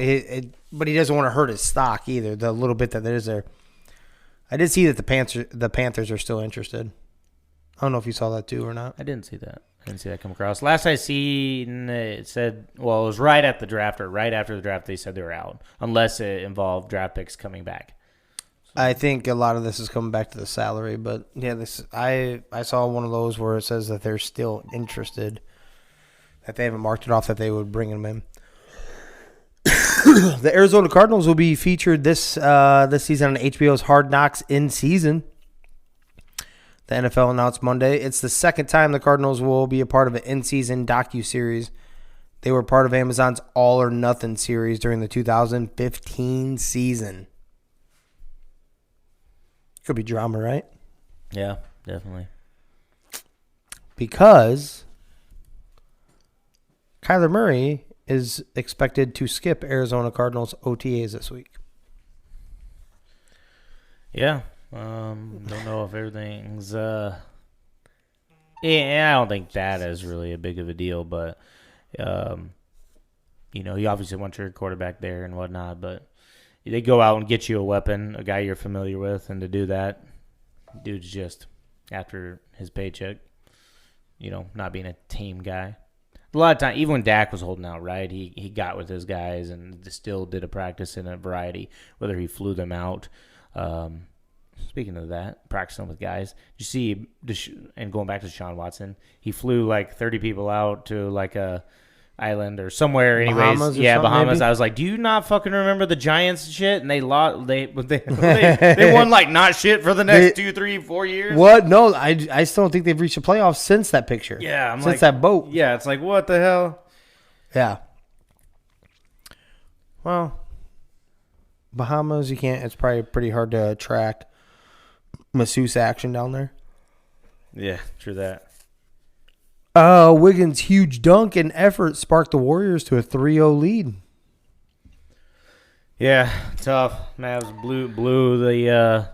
but he doesn't want to hurt his stock either. The little bit that there is there. I did see that the Panthers are still interested. I don't know if you saw that too or not. I didn't see that. I didn't see that come across. Last I seen, it said, well, it was right at the draft or right after the draft. They said they were out unless it involved draft picks coming back. I think a lot of this is coming back to the salary, but yeah, I saw one of those where it says that they're still interested, that they haven't marked it off that they would bring him in. The Arizona Cardinals will be featured this season on HBO's Hard Knocks in season. The NFL announced Monday. It's the second time the Cardinals will be a part of an in-season docuseries. They were part of Amazon's All or Nothing series during the 2015 season. Could be drama, right? Yeah, definitely. Because Kyler Murray is expected to skip Arizona Cardinals OTAs this week. Yeah. Don't know if everything's I don't think that is really a big of a deal, but you obviously want your quarterback there and whatnot, but they go out and get you a weapon, a guy you're familiar with, and to do that, dude's just after his paycheck, not being a team guy. A lot of time, even when Dak was holding out, right, he got with his guys and still did a practice in a variety, whether he flew them out. Speaking of that, practicing with guys, you see, and going back to Deshaun Watson, he flew like 30 people out to like a island or somewhere. Anyways, Bahamas or something, Bahamas. maybe? I was like, do you not fucking remember the Giants shit? And they lost. They won like not shit for the next 2, 3, 4 years. What? No, I still don't think they've reached the playoffs since that picture. Yeah, since that boat. Yeah, it's like, what the hell? Yeah. Well, Bahamas, you can't. It's probably pretty hard to track masseuse action down there. Yeah, true that. Wiggins' huge dunk and effort sparked the Warriors to a 3-0 lead. Yeah, tough. Mavs blew the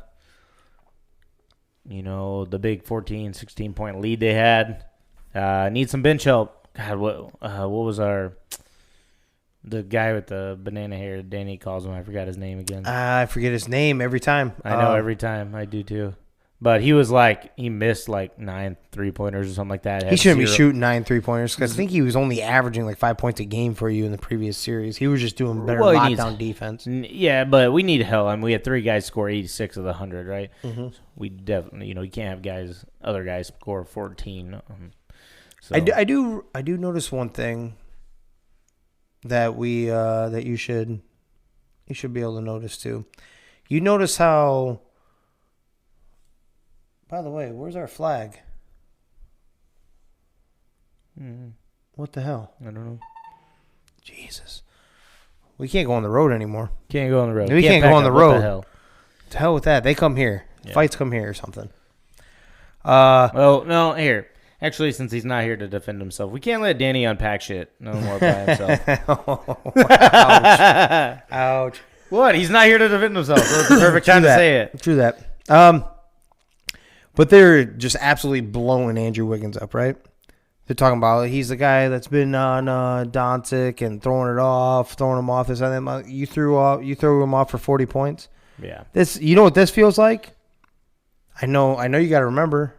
the big 14, 16-point lead they had. Need some bench help. God, what was the guy with the banana hair? Danny calls him. I forgot his name again. I forget his name every time. I know every time. I do too. But he missed like 9 3-pointers or something like that. He shouldn't be shooting 9 3-pointers because I think he was only averaging like 5 points a game for you in the previous series. He was just doing better lockdown defense. Yeah, but we need help. I mean, we had 3 guys score 86 of the 100, right? Mm-hmm. So we definitely, you can't have other guys score 14. So. I do notice one thing that that you should be able to notice too. You notice how. By the way, where's our flag? What the hell? I don't know. Jesus. We can't go on the road anymore. Can't go on the road. We can't go on the road. What the hell? To hell with that. They come here. Yeah. Fights come here or something. Well, no, here. Actually, since he's not here to defend himself, we can't let Danny unpack shit no more by himself. Ouch. Ouch. What? He's not here to defend himself. So it's the perfect time to say it. True that. But they're just absolutely blowing Andrew Wiggins up, right? They're talking about he's the guy that's been on Doncic and throwing him off this and that. You threw him off for 40 points. Yeah. You know what this feels like? I know you got to remember.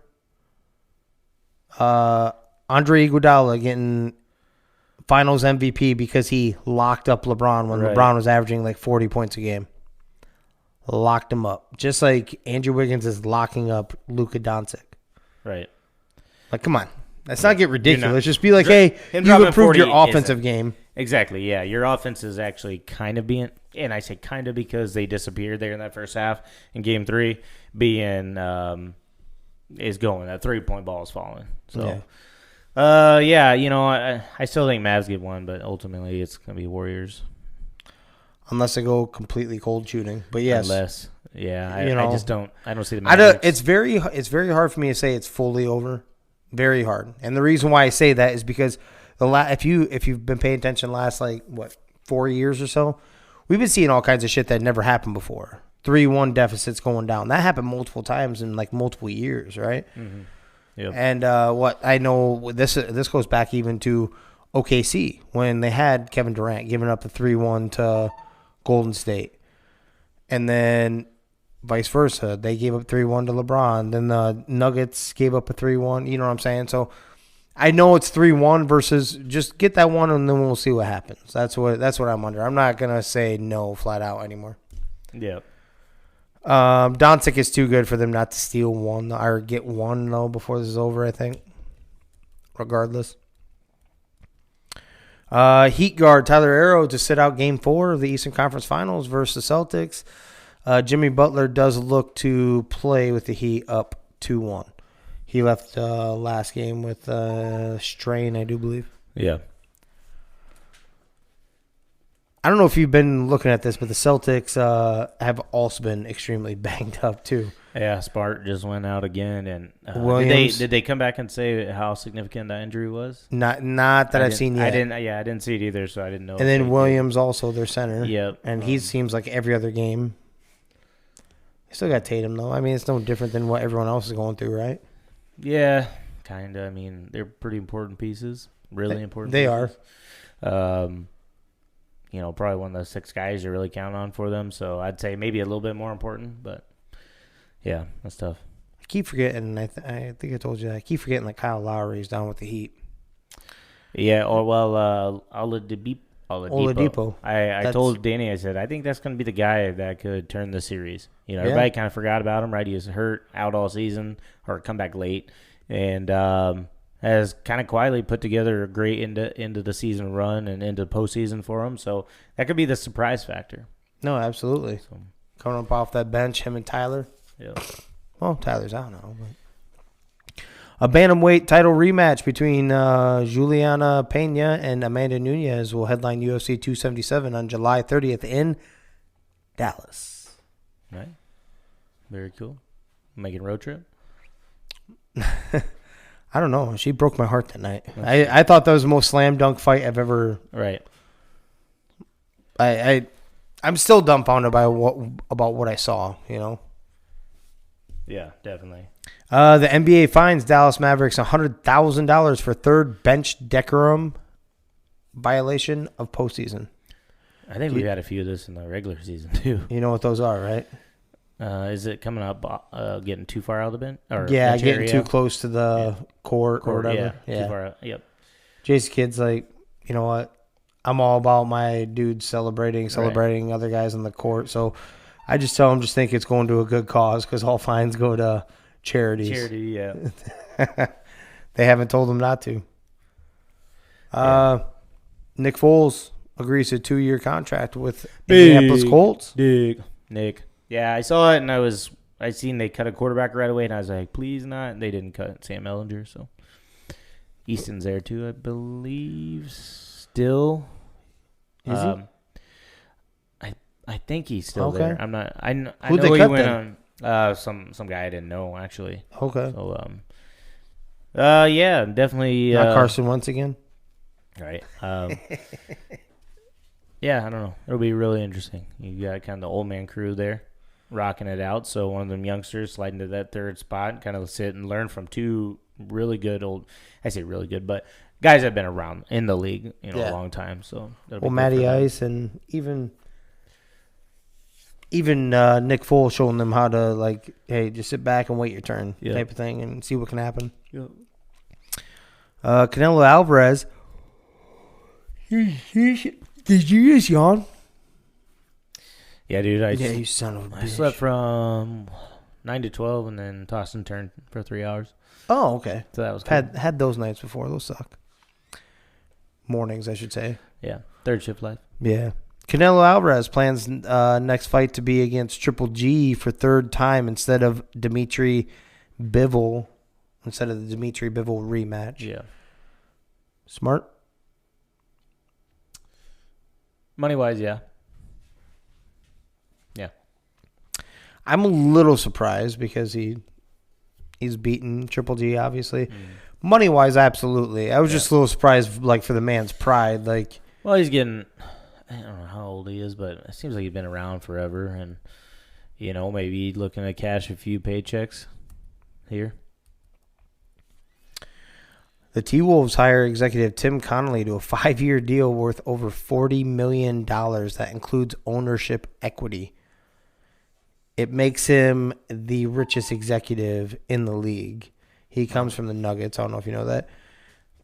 Andre Iguodala getting Finals MVP because he locked up LeBron when LeBron was averaging like 40 points a game. Locked him up. Just like Andrew Wiggins is locking up Luka Doncic. Right. Like, come on. Let's not get ridiculous. Just be like, hey, you improved your offensive game. Exactly, yeah. Your offense is actually kind of being, and I say kind of because they disappeared there in that first half in Game 3, is going. That 3-point ball is falling. So, I still think Mavs get one, but ultimately it's going to be Warriors. Unless they go completely cold shooting, but yes. I just don't. I don't see the Mavericks. It's very hard for me to say it's fully over. Very hard, and the reason why I say that is because if you've been paying attention last 4 years or so, we've been seeing all kinds of shit that never happened before. 3-1 deficits going down. That happened multiple times in multiple years, right? Mm-hmm. Yep. And what I know, this goes back even to OKC when they had Kevin Durant giving up a 3-1 to Golden State. And then vice versa. They gave up 3-1 to LeBron. Then the Nuggets gave up a 3-1. You know what I'm saying? So I know it's 3-1 versus just get that one and then we'll see what happens. That's what I'm under. I'm not going to say no flat out anymore. Yep. Doncic is too good for them not to steal one or get one, though, before this is over, I think. Regardless. Heat guard Tyler Herro to sit out Game 4 of the Eastern Conference Finals versus the Celtics. Jimmy Butler does look to play with the Heat up 2-1. He left last game with strain, I do believe. Yeah. I don't know if you've been looking at this, but the Celtics have also been extremely banged up too. Yeah, Smart just went out again, and Williams, did they come back and say how significant that injury was? Not that I've seen yet. I didn't see it either, so I didn't know. And then Williams also their center. Yep. And he seems like every other game. They still got Tatum though. I mean, it's no different than what everyone else is going through, right? Yeah, kind of. I mean, they're pretty important pieces. Really important. They pieces. Are. Probably one of the 6 guys you really count on for them. So I'd say maybe a little bit more important, but yeah, that's tough. I keep forgetting. I think I told you that. I keep forgetting that Kyle Lowry's down with the Heat. Yeah. Oladipo. I told Danny, I said, I think that's going to be the guy that could turn the series. Everybody kind of forgot about him, right? He was hurt out all season or come back late, and has kind of quietly put together a great into the season run and into postseason for him. So that could be the surprise factor. No, absolutely. So, coming up off that bench, him and Tyler. Yeah. Well, Tyler's out now. But. A bantamweight title rematch between Juliana Pena and Amanda Nunes will headline UFC 277 on July 30th in Dallas. Right. Very cool. Making a road trip? I don't know. She broke my heart that night. I thought that was the most slam dunk fight I've ever. Right. I'm still dumbfounded by about what I saw. Yeah, definitely. The NBA fines Dallas Mavericks $100,000 for third bench decorum violation of postseason. I think we've had a few of this in the regular season too. You know what those are, right? Is it coming up, getting too far out of the bench? Yeah, getting too close to the court or whatever. Yeah, too far out. Yep. Jason Kidd's like, you know what? I'm all about my dudes celebrating other guys on the court. So I just tell them, just think it's going to a good cause because all fines go to charities. Charity, yeah. They haven't told him not to. Nick Foles agrees to a 2-year contract with Indianapolis Colts. Nick. Yeah, I saw it, and I seen they cut a quarterback right away, and I was like, please not. And they didn't cut Sam Ellinger, so Easton's there too, I believe. Still, is he? I think he's still there. I'm not. I know Who'd they he cut went on. Some guy I didn't know actually. Okay. So yeah, definitely. Not Carson Wentz again. Right. Yeah, I don't know. It'll be really interesting. You got kind of the old man crew there rocking it out. So one of them youngsters slide into that third spot, kind of sit and learn from 2 really good I say really good, but guys that have been around in the league, a long time. So Matty Ice and even Nick Foles showing them how to hey, just sit back and wait your turn type of thing and see what can happen. Yep. Canelo Alvarez. Did you just yawn? Yeah, dude. You son of a bitch. I slept from 9 to 12 and then tossed and turned for 3 hours. Oh, okay. So that was good. Had those nights before. Those suck. Mornings, I should say. Yeah. Third shift life. Yeah. Canelo Alvarez plans next fight to be against Triple G for 3rd time instead of Dimitri Bivol. Instead of the Dimitri Bivol rematch. Yeah. Smart? Money-wise, yeah. Yeah. I'm a little surprised because he's beaten Triple G, obviously. Money-wise, absolutely. I was just a little surprised, for the man's pride. Well, he's getting, I don't know how old he is, but it seems like he's been around forever. And, maybe looking to cash a few paychecks here. The T-Wolves hire executive Tim Connolly to a 5-year deal worth over $40 million that includes ownership equity. It makes him the richest executive in the league. He comes from the Nuggets. I don't know if you know that.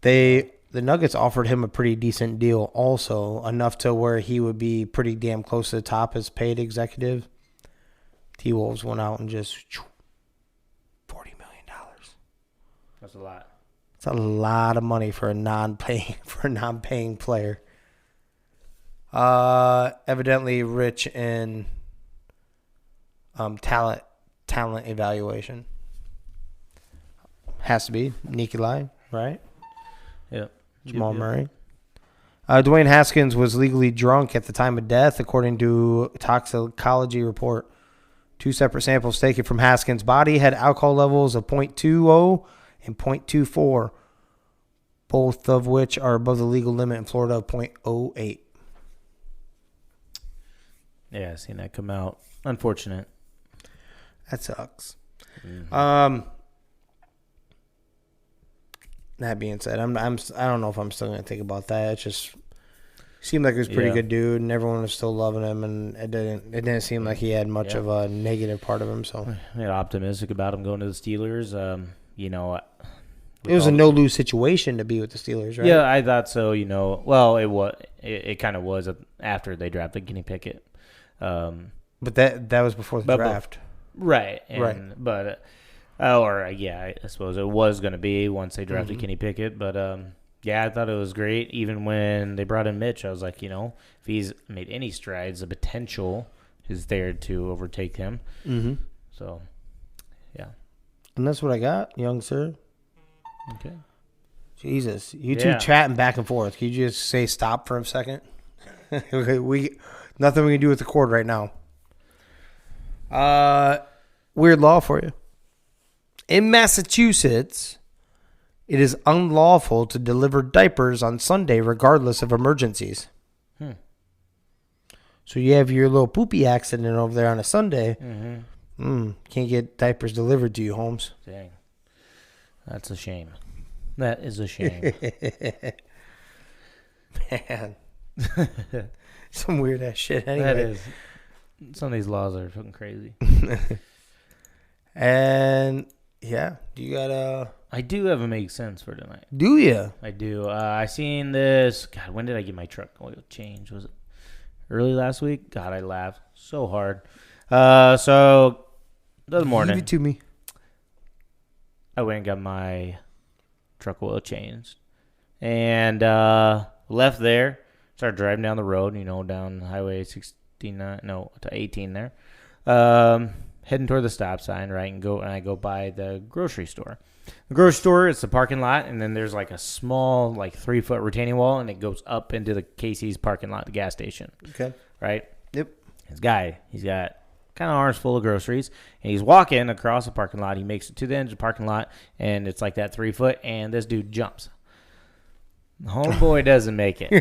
The Nuggets offered him a pretty decent deal also, enough to where he would be pretty damn close to the top as paid executive. T-Wolves went out and just $40 million. That's a lot. It's a lot of money for a non-paying player. Evidently rich in talent evaluation. Has to be Nikolai, right? Yep. Jamal Murray. Dwayne Haskins was legally drunk at the time of death, according to a toxicology report. 2 separate samples taken from Haskins' body had alcohol levels of 0.20 and 0.24, both of which are above the legal limit in Florida of 0.08. Yeah, I seen that come out. Unfortunate. That sucks. Mm-hmm. That being said, I don't know if I'm still gonna think about that. It just seemed like he was a pretty good dude, and everyone was still loving him, and it didn't seem like he had much of a negative part of him. So I'm optimistic about him going to the Steelers. It was a no-lose situation to be with the Steelers, right? Yeah, I thought so. Well, it kind of was after they drafted Kenny Pickett. But that was before the draft. Right. Right. But, I suppose it was going to be once they drafted Kenny Pickett. But, I thought it was great. Even when they brought in Mitch, I was like, if he's made any strides, the potential is there to overtake him. Mm-hmm. So, yeah. And that's what I got, young sir. Okay. Jesus. You two chatting back and forth. Can you just say stop for a second? Okay, nothing we can do with the cord right now. Weird law for you. In Massachusetts, it is unlawful to deliver diapers on Sunday regardless of emergencies. So you have your little poopy accident over there on a Sunday. Can't get diapers delivered to you, Holmes. Dang. That's a shame. That is a shame. Man. Some weird-ass shit anyway. That is. Some of these laws are fucking crazy. And, yeah, do you got a... I do have a make sense for tonight. Do you? I do. I seen this. God, when did I get my truck oil change? Was it early last week? God, I laughed so hard. So, the other morning. Give it to me. I went and got my truck oil changed. And left there. Started driving down the road, down Highway 69, to 18 there. Heading toward the stop sign, right? And I go by the grocery store. The grocery store is the parking lot, and then there's like a small, 3-foot retaining wall, and it goes up into the Casey's parking lot, the gas station. Okay. Right? Yep. This guy, he's got kind of arms full of groceries, and he's walking across the parking lot. He makes it to the end of the parking lot, and it's like that 3-foot, and this dude jumps. The homeboy doesn't make it.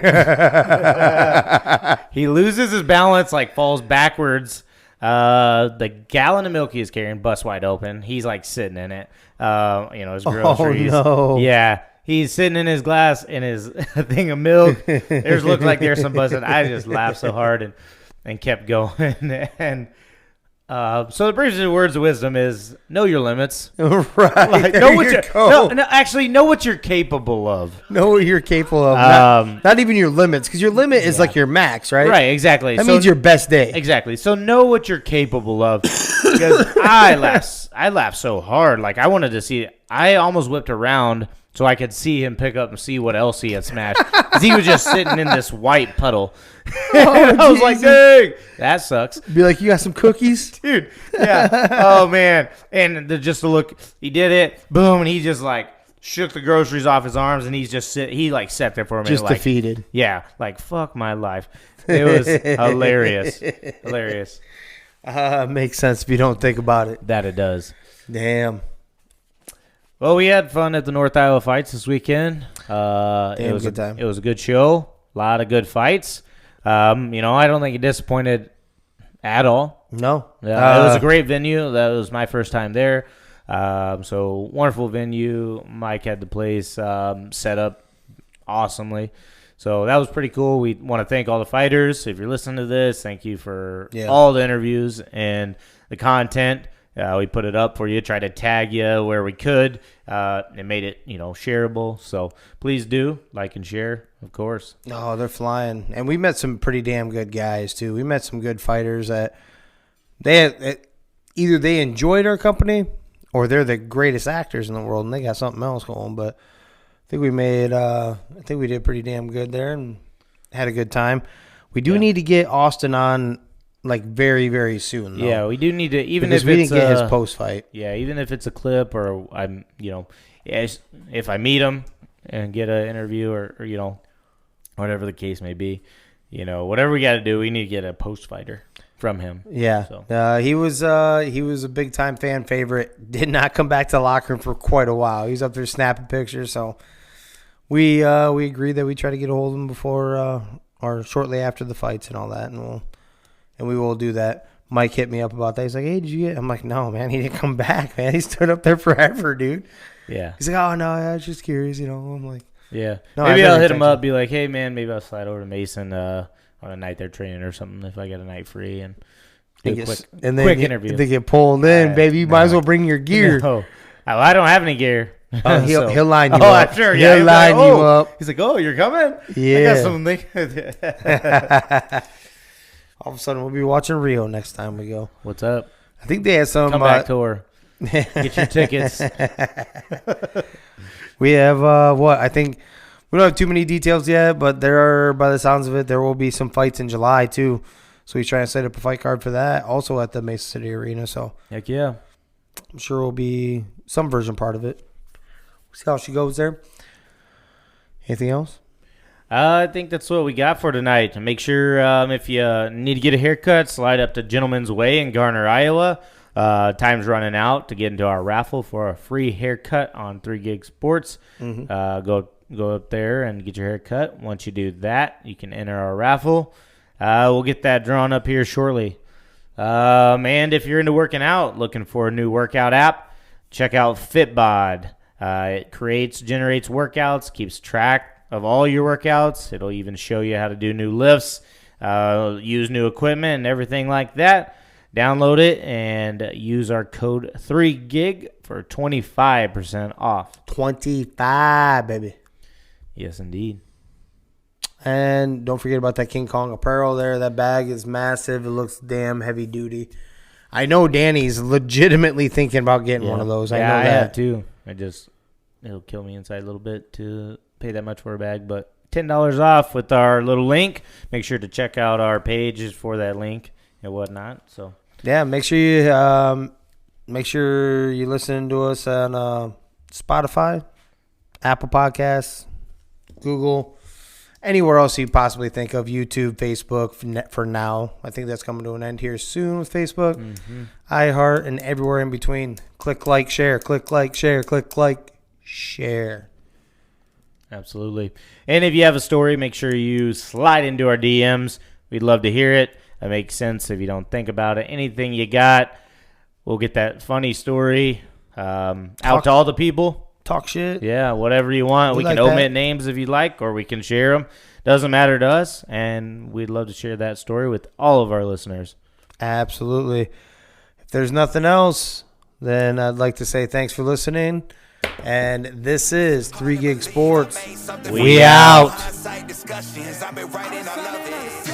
He loses his balance, falls backwards. The gallon of milk he is carrying busts wide open. He's sitting in it. His groceries. Oh, no. Yeah. He's sitting in his glass and his thing of milk. There's looked like there's some busted. I just laughed so hard and kept going. And so the brief words of wisdom is know your limits. Right. Know what you're capable of. Know what you're capable of. Not even your limits, because your limit is your max, right? Right, exactly. That means your best day. Exactly. So know what you're capable of. Because I laughed so hard. I wanted to see it. I almost whipped around so I could see him pick up and see what else he had smashed. Because he was just sitting in this white puddle. And I was like, dang, that sucks. Be like, you got some cookies? Dude, yeah. Oh, man. And just to look, he did it. Boom. And he just, shook the groceries off his arms. And he's just sat there for a minute. Just defeated. Yeah. Fuck my life. It was hilarious. Hilarious. Makes sense if you don't think about it. That it does. Damn. Well, we had fun at the North Iowa Fights this weekend. It was good time. It was a good show. A lot of good fights. I don't think it disappointed at all. No. It was a great venue. That was my first time there. So wonderful venue. Mike had the place set up awesomely. So that was pretty cool. We want to thank all the fighters. If you're listening to this, thank you for all the interviews and the content. We put it up for you, try to tag you where we could. It made it, shareable. So please do like and share, of course. Oh, they're flying. And we met some pretty damn good guys, too. We met some good fighters that either they enjoyed our company or they're the greatest actors in the world and they got something else going. But I think we did pretty damn good there and had a good time. We do need to get Austin on like very, very soon, though. Yeah, we do need to, even because if we it's didn't get his post fight. Yeah, even if it's a clip or I'm, if I meet him and get an interview or whatever the case may be, whatever we got to do, we need to get a post fighter from him. Yeah, so. He was a big time fan favorite. Did not come back to the locker room for quite a while. He was up there snapping pictures. So we agreed that we try to get a hold of him before or shortly after the fights and all that, and we will do that. Mike hit me up about that. He's like, "Hey, did you get?" I'm like, "No, man, he didn't come back, man. He stood up there forever, dude." Yeah. He's like, "Oh no, I was just curious, I'm like, "Yeah, no, maybe I'll hit him up, be like, hey man, maybe I'll slide over to Mason on a night they're training or something if I get a night free and do a quick interview." They get pulled in, baby. You might as well bring your gear. No. I don't have any gear. Oh, he'll line you up. Oh, I'm sure. Yeah, he'll line you up. He's like, "Oh, you're coming? Yeah. I got something." All of a sudden, we'll be watching Rio next time we go. What's up? I think they had some comeback tour. Get your tickets. We have I think we don't have too many details yet, but there are, by the sounds of it, there will be some fights in July too. So he's trying to set up a fight card for that, also at the Mesa City Arena. So heck yeah, I'm sure it will be some version part of it. We'll see how she goes there. Anything else? I think that's what we got for tonight. Make sure if you need to get a haircut, slide up to Gentleman's Way in Garner, Iowa. Time's running out to get into our raffle for a free haircut on 3 Gig Sports. Go up there and get your haircut. Once you do that, you can enter our raffle. We'll get that drawn up here shortly. And if you're into working out, looking for a new workout app, check out FitBod. It generates workouts, keeps track of all your workouts. It'll even show you how to do new lifts, use new equipment and everything like that. Download it and use our code 3GIG for 25% off. 25, baby. Yes, indeed. And don't forget about that King Kong apparel there. That bag is massive. It looks damn heavy duty. I know Danny's legitimately thinking about getting one of those. I know that. I have too. It'll kill me inside a little bit to pay that much for a bag, but $10 off with our little link. Make sure to check out our pages for that link and whatnot. So yeah, make sure you listen to us on Spotify, Apple Podcasts, Google, anywhere else you possibly think of, YouTube, Facebook for now. I think that's coming to an end here soon with Facebook, iHeart, and everywhere in between. Click like, share, click like, share, click like, share. Absolutely. And if you have a story, make sure you slide into our DMs. We'd love to hear it. It makes sense if you don't think about it. Anything you got, we'll get that funny story out to all the people. Talk shit. Yeah, whatever you want. We can omit names if you like, or we can share them. Doesn't matter to us, and we'd love to share that story with all of our listeners. Absolutely. If there's nothing else, then I'd like to say thanks for listening. And this is 3 Gig Sports. We out. Discussions, I've been writing, I love it.